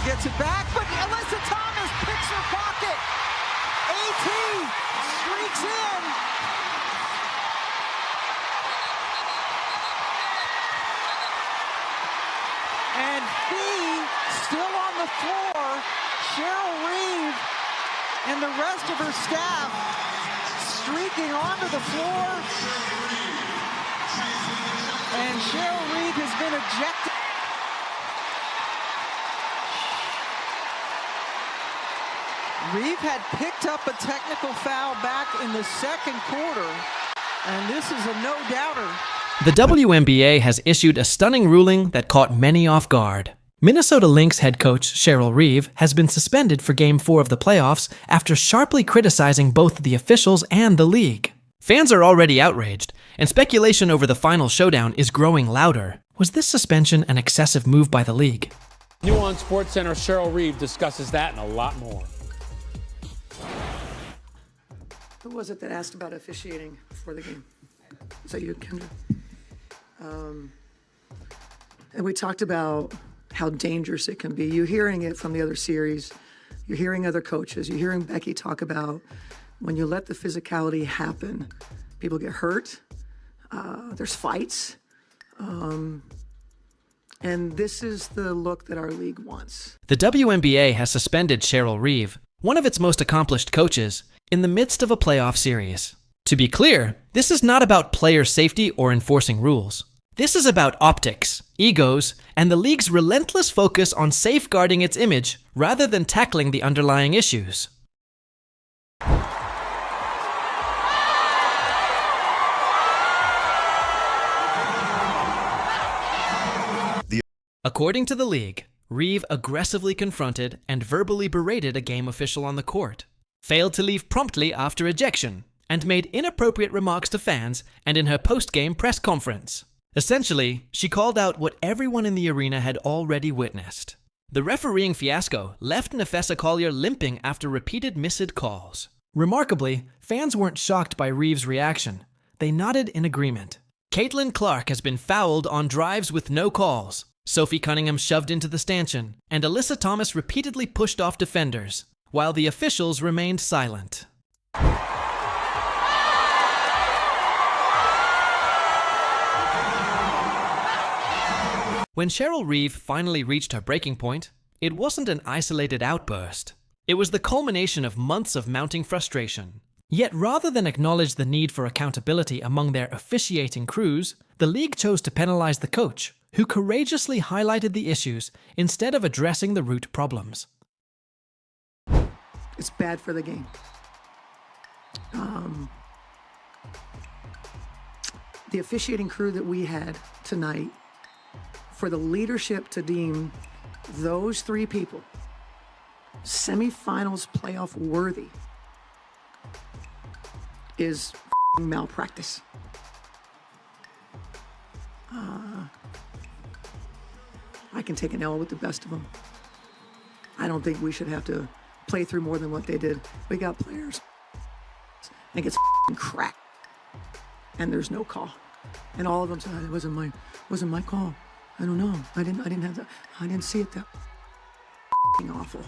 gets it back, but Alyssa Thomas picks her pocket. AT streaks in. And Fee still on the floor. Cheryl Reeves and the rest of her staff streaking onto the floor. And Cheryl Reeves has been ejected. Reeves had picked up a technical foul back in the second quarter, and this is a no-doubter. The WNBA has issued a stunning ruling that caught many off guard. Minnesota Lynx head coach Cheryl Reeves has been suspended for Game 4 of the playoffs after sharply criticizing both the officials and the league. Fans are already outraged, and speculation over the final showdown is growing louder. Was this suspension an excessive move by the league? New on SportsCenter, Cheryl Reeves discusses that and a lot more. Who was it that asked about officiating before the game? Is that you, Kendra? And we talked about how dangerous it can be. You're hearing it from the other series. You're hearing other coaches. You're hearing Becky talk about when you let the physicality happen, people get hurt. There's fights. And this is the look that our league wants. The WNBA has suspended Cheryl Reeves, one of its most accomplished coaches, in the midst of a playoff series. To be clear, this is not about player safety or enforcing rules. This is about optics, egos, and the league's relentless focus on safeguarding its image rather than tackling the underlying issues. According to the league, Reeves aggressively confronted and verbally berated a game official on the court, failed to leave promptly after ejection, and made inappropriate remarks to fans and in her post-game press conference. Essentially, she called out what everyone in the arena had already witnessed. The refereeing fiasco left Nafessa Collier limping after repeated missed calls. Remarkably, fans weren't shocked by Reeves' reaction. They nodded in agreement. Caitlin Clark has been fouled on drives with no calls. Sophie Cunningham shoved into the stanchion, and Alyssa Thomas repeatedly pushed off defenders, while the officials remained silent. When Cheryl Reeves finally reached her breaking point, it wasn't an isolated outburst. It was the culmination of months of mounting frustration. Yet rather than acknowledge the need for accountability among their officiating crews, the league chose to penalize the coach, who courageously highlighted the issues instead of addressing the root problems. It's bad for the game. The officiating crew that we had tonight, for the leadership to deem those three people semifinals playoff worthy is malpractice. I can take an L with the best of them. I don't think we should have to play through more than what they did. We got players. I think it's crack, and there's no call. And all of them said, it wasn't my call. I don't know. I didn't have that. I didn't see it that awful.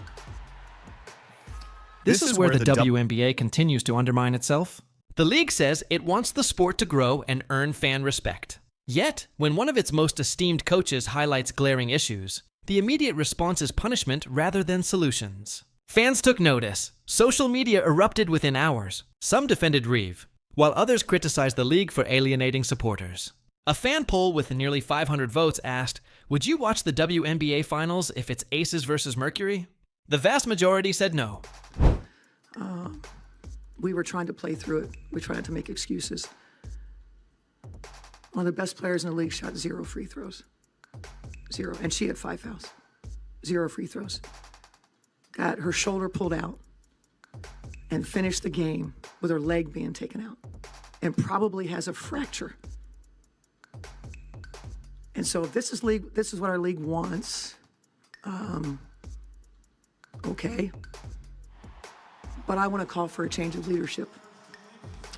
This is where the WNBA continues to undermine itself. The league says it wants the sport to grow and earn fan respect. Yet, when one of its most esteemed coaches highlights glaring issues, the immediate response is punishment rather than solutions. Fans took notice. Social media erupted within hours. Some defended Reeves, while others criticized the league for alienating supporters. A fan poll with nearly 500 votes asked, "Would you watch the WNBA Finals if it's Aces versus Mercury?" The vast majority said no. We were trying to play through it. We tried to make excuses. One of the best players in the league shot 0 free throws. 0. And she had 5 fouls. 0 free throws. Got her shoulder pulled out and finished the game with her leg being taken out. And probably has a fracture. And so if this is what our league wants, okay. But I want to call for a change of leadership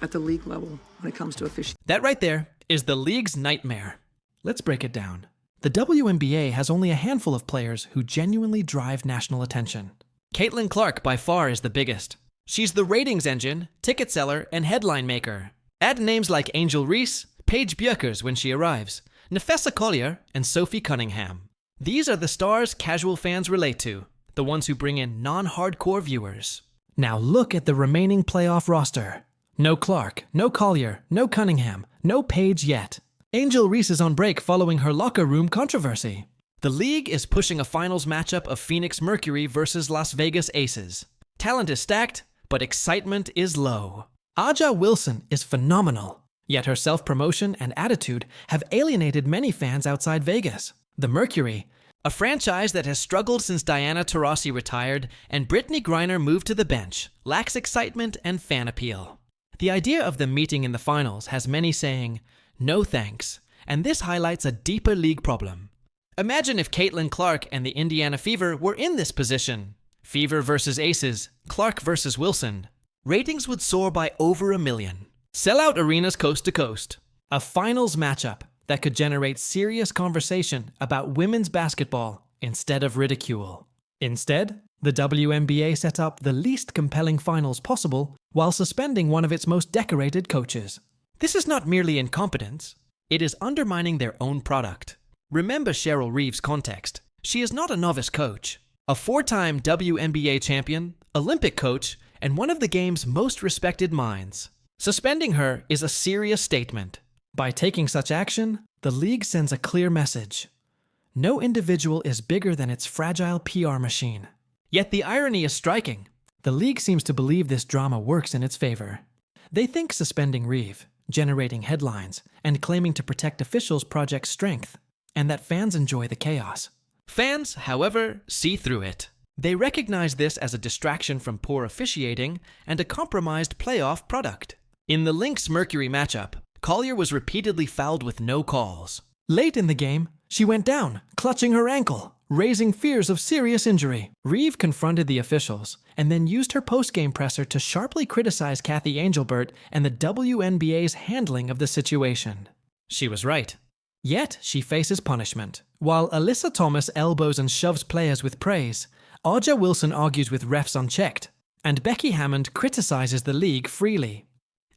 at the league level when it comes to officiating. That right there is the league's nightmare. Let's break it down. The WNBA has only a handful of players who genuinely drive national attention. Caitlin Clark by far is the biggest. She's the ratings engine, ticket seller, and headline maker. Add names like Angel Reese, Paige Björkers when she arrives, Nefessa Collier, and Sophie Cunningham. These are the stars casual fans relate to, the ones who bring in non-hardcore viewers. Now look at the remaining playoff roster. No Clark, no Collier, no Cunningham, no Paige yet. Angel Reese is on break following her locker room controversy. The league is pushing a finals matchup of Phoenix Mercury versus Las Vegas Aces. Talent is stacked, but excitement is low. Aja Wilson is phenomenal, yet her self-promotion and attitude have alienated many fans outside Vegas. The Mercury, a franchise that has struggled since Diana Taurasi retired and Brittany Griner moved to the bench, lacks excitement and fan appeal. The idea of them meeting in the finals has many saying, "No thanks," and this highlights a deeper league problem. Imagine if Caitlin Clark and the Indiana Fever were in this position. Fever versus Aces, Clark versus Wilson. Ratings would soar by over 1 million. Sell out arenas coast to coast. A finals matchup that could generate serious conversation about women's basketball instead of ridicule. Instead, the WNBA set up the least compelling finals possible while suspending one of its most decorated coaches. This is not merely incompetence, it is undermining their own product. Remember Cheryl Reeves' context. She is not a novice coach. A 4-time WNBA champion, Olympic coach, and one of the game's most respected minds. Suspending her is a serious statement. By taking such action, the league sends a clear message. No individual is bigger than its fragile PR machine. Yet the irony is striking. The league seems to believe this drama works in its favor. They think suspending Reeve, generating headlines, and claiming to protect officials' project strength, and that fans enjoy the chaos. Fans, however, see through it. They recognize this as a distraction from poor officiating and a compromised playoff product. In the Lynx-Mercury matchup, Collier was repeatedly fouled with no calls. Late in the game, she went down, clutching her ankle, raising fears of serious injury. Reeve confronted the officials and then used her post-game presser to sharply criticize Kathy Angelbert and the WNBA's handling of the situation. She was right. Yet, she faces punishment. While Alyssa Thomas elbows and shoves players with praise, Aja Wilson argues with refs unchecked, and Becky Hammond criticizes the league freely.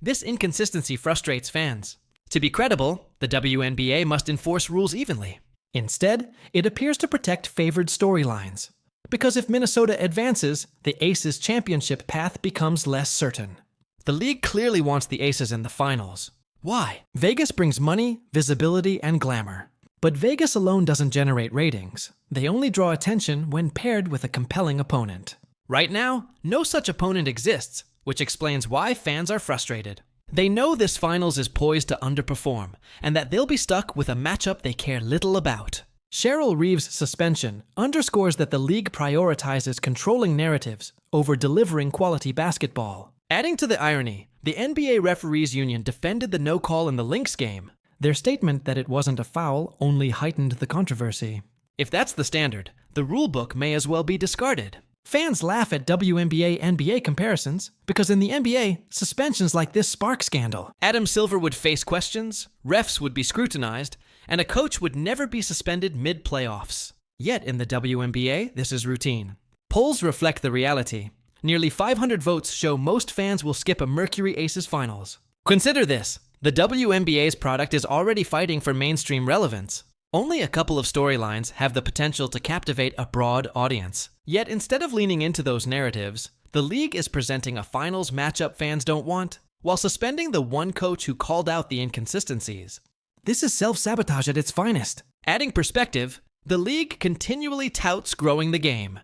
This inconsistency frustrates fans. To be credible, the WNBA must enforce rules evenly. Instead, it appears to protect favored storylines. Because if Minnesota advances, the Aces championship path becomes less certain. The league clearly wants the Aces in the finals. Why? Vegas brings money, visibility, and glamour. But Vegas alone doesn't generate ratings. They only draw attention when paired with a compelling opponent. Right now, no such opponent exists, which explains why fans are frustrated. They know this finals is poised to underperform, and that they'll be stuck with a matchup they care little about. Cheryl Reeves' suspension underscores that the league prioritizes controlling narratives over delivering quality basketball. Adding to the irony, the NBA Referees Union defended the no call in the Lynx game. Their statement that it wasn't a foul only heightened the controversy. If that's the standard, the rulebook may as well be discarded. Fans laugh at WNBA-NBA comparisons because in the NBA, suspensions like this spark scandal. Adam Silver would face questions, refs would be scrutinized, and a coach would never be suspended mid-playoffs. Yet in the WNBA, this is routine. Polls reflect the reality. Nearly 500 votes show most fans will skip a Mercury Aces finals. Consider this. The WNBA's product is already fighting for mainstream relevance. Only a couple of storylines have the potential to captivate a broad audience. Yet instead of leaning into those narratives, the league is presenting a finals matchup fans don't want, while suspending the one coach who called out the inconsistencies. This is self-sabotage at its finest. Adding perspective, the league continually touts growing the game.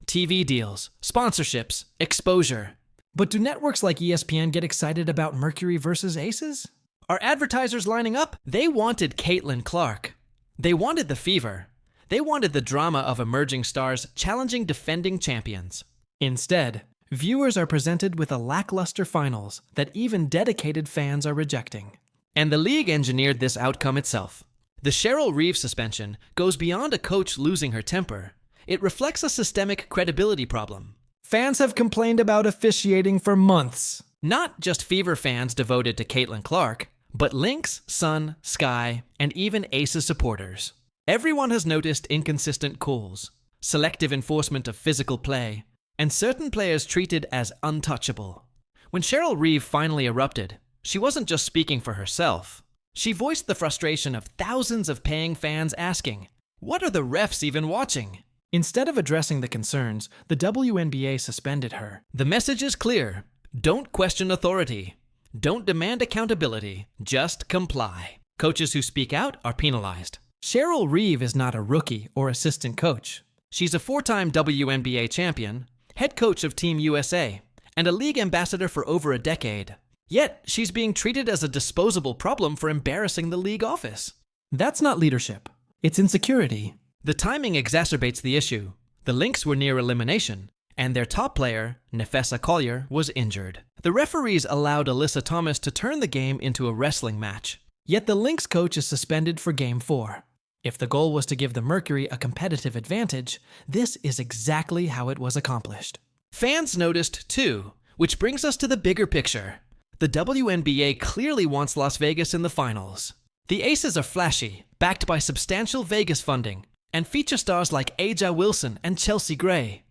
TV deals, sponsorships, exposure. But do networks like ESPN get excited about Mercury versus Aces? Are advertisers lining up? They wanted Caitlin Clark. They wanted the fever. They wanted the drama of emerging stars challenging defending champions. Instead, viewers are presented with a lackluster finals that even dedicated fans are rejecting. And the league engineered this outcome itself. The Cheryl Reeves suspension goes beyond a coach losing her temper. It reflects a systemic credibility problem. Fans have complained about officiating for months. Not just Fever fans devoted to Caitlin Clark, but Lynx, Sun, Sky, and even Aces supporters. Everyone has noticed inconsistent calls, selective enforcement of physical play, and certain players treated as untouchable. When Cheryl Reeves finally erupted, she wasn't just speaking for herself. She voiced the frustration of thousands of paying fans asking, "What are the refs even watching?" Instead of addressing the concerns, the WNBA suspended her. The message is clear. Don't question authority. Don't demand accountability. Just comply. Coaches who speak out are penalized. Cheryl Reeves is not a rookie or assistant coach. She's a 4-time WNBA champion, head coach of Team USA, and a league ambassador for over a decade. Yet, she's being treated as a disposable problem for embarrassing the league office. That's not leadership. It's insecurity. The timing exacerbates the issue. The Lynx were near elimination, and their top player, Nefessa Collier, was injured. The referees allowed Alyssa Thomas to turn the game into a wrestling match. Yet the Lynx coach is suspended for Game 4. If the goal was to give the Mercury a competitive advantage, this is exactly how it was accomplished. Fans noticed too, which brings us to the bigger picture. The WNBA clearly wants Las Vegas in the finals. The Aces are flashy, backed by substantial Vegas funding, and feature stars like Aja Wilson and Chelsea Gray.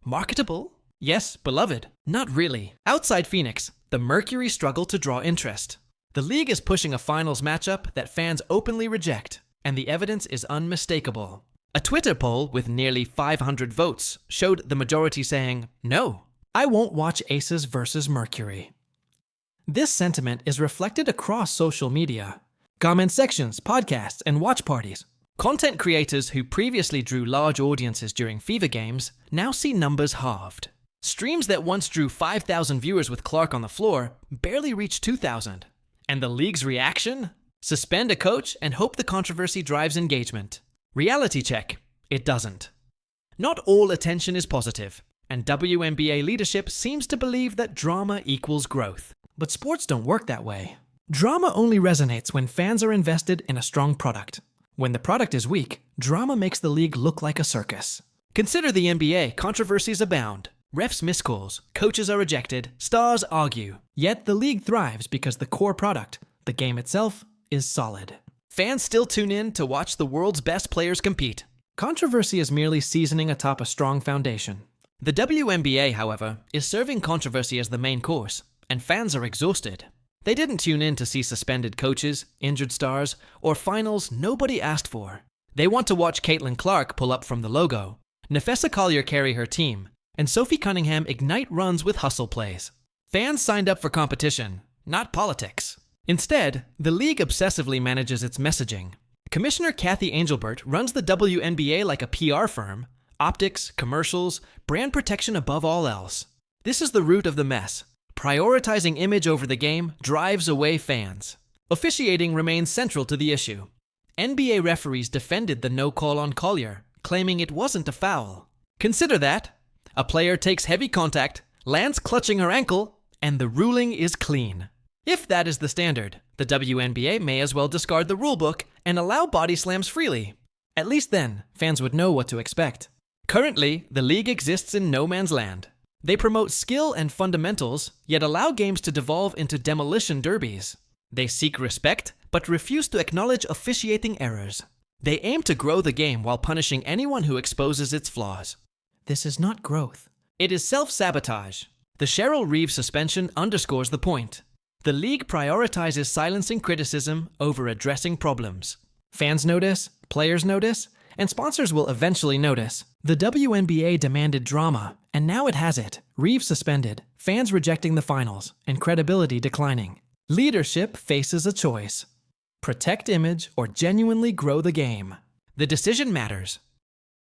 Marketable? Yes, beloved. Not really. Outside Phoenix, the Mercury struggle to draw interest. The league is pushing a finals matchup that fans openly reject, and the evidence is unmistakable. A Twitter poll with nearly 500 votes showed the majority saying, "No, I won't watch Aces versus Mercury." This sentiment is reflected across social media, comment sections, podcasts, and watch parties. Content creators who previously drew large audiences during Fever games now see numbers halved. Streams that once drew 5,000 viewers with Clark on the floor barely reach 2,000. And the league's reaction? Suspend a coach and hope the controversy drives engagement. Reality check. It doesn't. Not all attention is positive, and WNBA leadership seems to believe that drama equals growth. But sports don't work that way. Drama only resonates when fans are invested in a strong product. When the product is weak, drama makes the league look like a circus. Consider the NBA. Controversies abound. Refs miss calls, coaches are ejected, stars argue. Yet the league thrives because the core product, the game itself, is solid. Fans still tune in to watch the world's best players compete. Controversy is merely seasoning atop a strong foundation. The WNBA, however, is serving controversy as the main course, and fans are exhausted. They didn't tune in to see suspended coaches, injured stars, or finals nobody asked for. They want to watch Caitlin Clark pull up from the logo, Nefessa Collier carry her team, and Sophie Cunningham ignite runs with hustle plays. Fans signed up for competition, not politics. Instead, the league obsessively manages its messaging. Commissioner Kathy Angelbert runs the WNBA like a PR firm. Optics, commercials, brand protection above all else. This is the root of the mess. Prioritizing image over the game drives away fans. Officiating remains central to the issue. NBA referees defended the no call on Collier, claiming it wasn't a foul. Consider that. A player takes heavy contact, lands clutching her ankle, and the ruling is clean. If that is the standard, the WNBA may as well discard the rulebook and allow body slams freely. At least then, fans would know what to expect. Currently, the league exists in no man's land. They promote skill and fundamentals, yet allow games to devolve into demolition derbies. They seek respect, but refuse to acknowledge officiating errors. They aim to grow the game while punishing anyone who exposes its flaws. This is not growth. It is self-sabotage. The Cheryl Reeves suspension underscores the point. The league prioritizes silencing criticism over addressing problems. Fans notice, players notice, and sponsors will eventually notice. The WNBA demanded drama, and now it has it. Reeves suspended, fans rejecting the finals, and credibility declining. Leadership faces a choice. Protect image or genuinely grow the game. The decision matters.